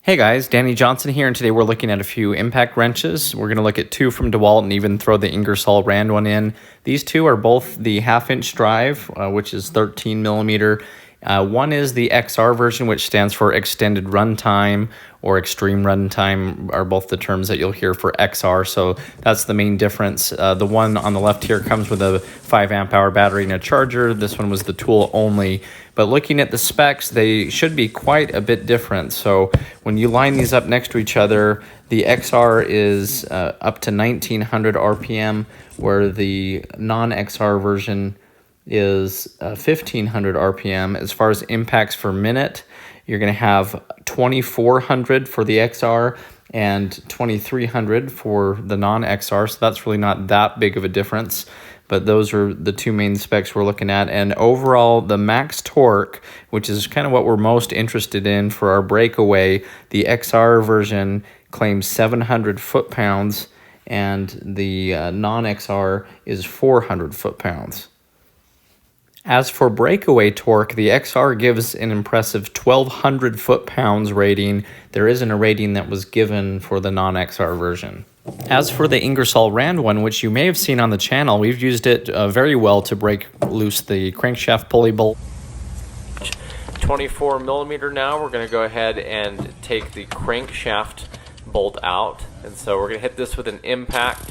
Hey guys, Danny Johnson here, and today we're looking at a few impact wrenches. We're going to look at two from Dewalt and even throw the Ingersol Rand one in. These two are both the half-inch drive, which is 13 millimeter. One is the XR version, which stands for extended runtime or extreme runtime, are both the terms that you'll hear for XR. So that's the main difference. The one on the left here comes with a 5 amp hour battery and a charger. This one was the tool only. But looking at the specs, they should be quite a bit different. So when you line these up next to each other, the XR is up to 1900 RPM, where the non-XR version is 1500 RPM. As far as impacts per minute, you're going to have 2400 for the XR and 2300 for the non-XR. So that's really not that big of a difference. But those are the two main specs we're looking at. And overall, the max torque, which is kind of what we're most interested in for our breakaway, the XR version claims 700 foot-pounds, and the non-XR is 400 foot-pounds. As for breakaway torque, the XR gives an impressive 1,200 foot-pounds rating. There isn't a rating that was given for the non-XR version. As for the Ingersol Rand one, which you may have seen on the channel, we've used it very well to break loose the crankshaft pulley bolt. 24 millimeter now, we're going to go ahead and take the crankshaft bolt out. And so we're going to hit this with an impact.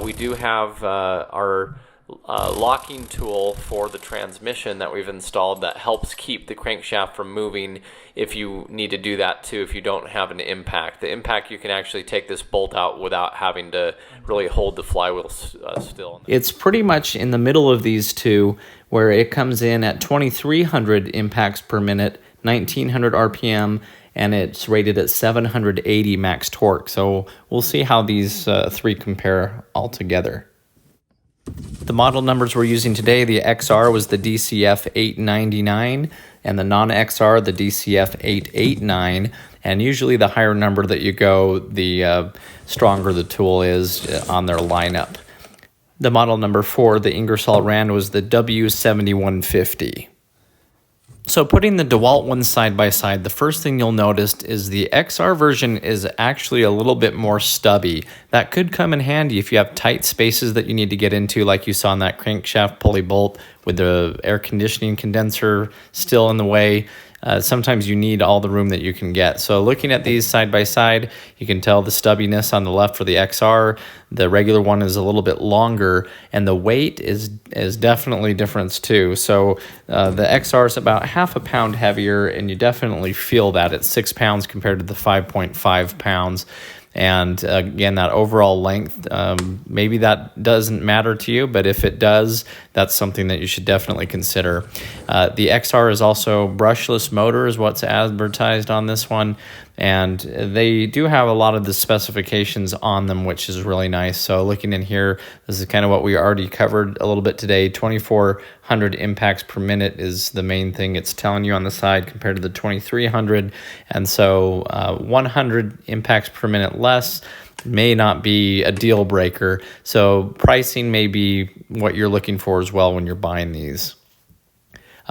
We do have our locking tool for the transmission that we've installed that helps keep the crankshaft from moving if you need to do that too, if you don't have an impact. The impact, you can actually take this bolt out without having to really hold the flywheel still. It's pretty much in the middle of these two, where it comes in at 2300 impacts per minute, 1900 RPM, and it's rated at 780 max torque. So we'll see how these three compare all together. The model numbers we're using today, the XR was the DCF 899 and the non-XR the DCF 889, and usually the higher number that you go, the stronger the tool is on their lineup. The model number for the Ingersol Rand was the W7150. So putting the Dewalt ones side by side, the first thing you'll notice is the XR version is actually a little bit more stubby. That could come in handy if you have tight spaces that you need to get into, like you saw in that crankshaft pulley bolt with the air conditioning condenser still in the way. Sometimes you need all the room that you can get. So looking at these side by side, you can tell the stubbiness on the left for the XR. The regular one is a little bit longer, and the weight is definitely different too. So the XR is about half a pound heavier, and you definitely feel that at 6 pounds compared to the 5.5 pounds. And again, that overall length, maybe that doesn't matter to you, but if it does, that's something that you should definitely consider. The XR is also brushless motor is what's advertised on this one, and they do have a lot of the specifications on them, which is really nice. So looking in here, this is kind of what we already covered a little bit today. 2400 impacts per minute is the main thing it's telling you on the side compared to the 2300, and so 100 impacts per minute less may not be a deal breaker. So pricing may be what you're looking for as well when you're buying these.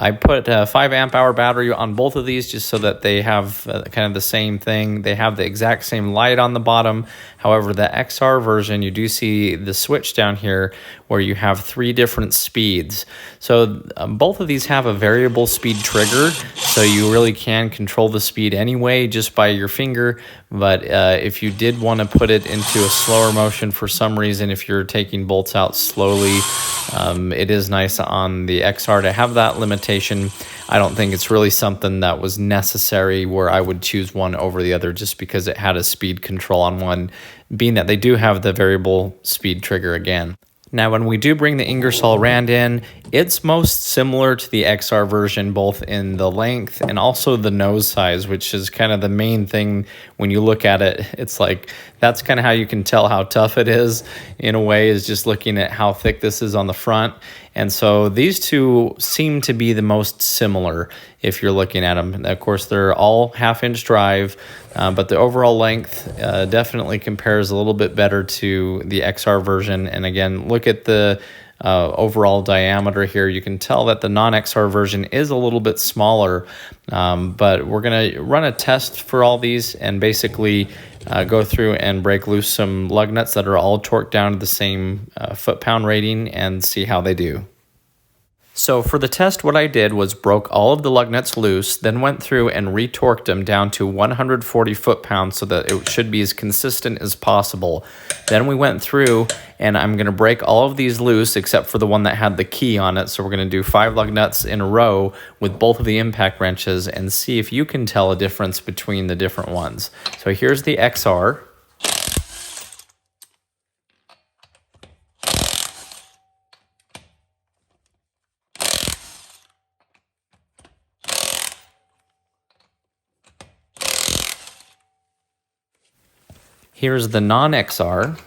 I put a 5 amp hour battery on both of these just so that they have kind of the same thing. They have the exact same light on the bottom. However, the XR version, you do see the switch down here where you have 3 different speeds. So both of these have a variable speed trigger, so you really can control the speed anyway just by your finger. But if you did want to put it into a slower motion for some reason, if you're taking bolts out slowly, it is nice on the XR to have that limitation. I don't think it's really something that was necessary where I would choose one over the other just because it had a speed control on one, being that they do have the variable speed trigger again. Now, when we do bring the Ingersol Rand in, it's most similar to the XR version, both in the length and also the nose size, which is kind of the main thing when you look at it. It's like, that's kind of how you can tell how tough it is, in a way, is just looking at how thick this is on the front. And so these two seem to be the most similar if you're looking at them. Of course, they're all half-inch drive, but the overall length definitely compares a little bit better to the XR version. And again, look at the overall diameter here. You can tell that the non-XR version is a little bit smaller, but we're going to run a test for all these and basically go through and break loose some lug nuts that are all torqued down to the same foot-pound rating and see how they do. So for the test, what I did was broke all of the lug nuts loose, then went through and retorqued them down to 140 foot-pounds so that it should be as consistent as possible. Then we went through and I'm going to break all of these loose except for the one that had the key on it. So we're going to do 5 lug nuts in a row with both of the impact wrenches and see if you can tell a difference between the different ones. So here's the XR. Here's the non-XR.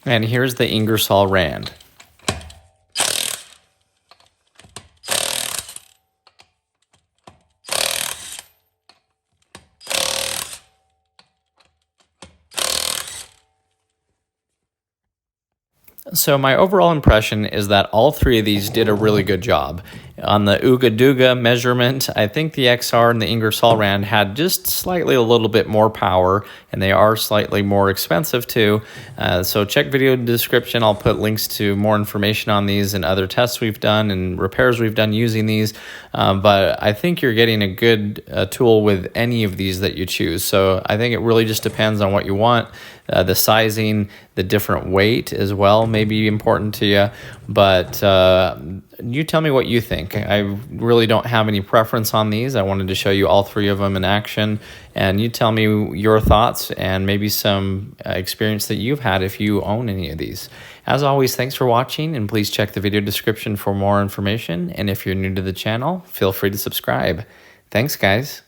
And here's the Ingersol Rand. So my overall impression is that all three of these did a really good job. On the Uga Doogas measurement, I think the XR and the Ingersoll Rand had just slightly a little bit more power, and they are slightly more expensive too. So check video description. I'll put links to more information on these and other tests we've done and repairs we've done using these. But I think you're getting a good tool with any of these that you choose. So I think it really just depends on what you want. The sizing, the different weight as well may be important to you, but you tell me what you think. I really don't have any preference on these. I wanted to show you all three of them in action, and you tell me your thoughts and maybe some experience that you've had if you own any of these. As always, thanks for watching, and please check the video description for more information, and if you're new to the channel, feel free to subscribe. Thanks, guys.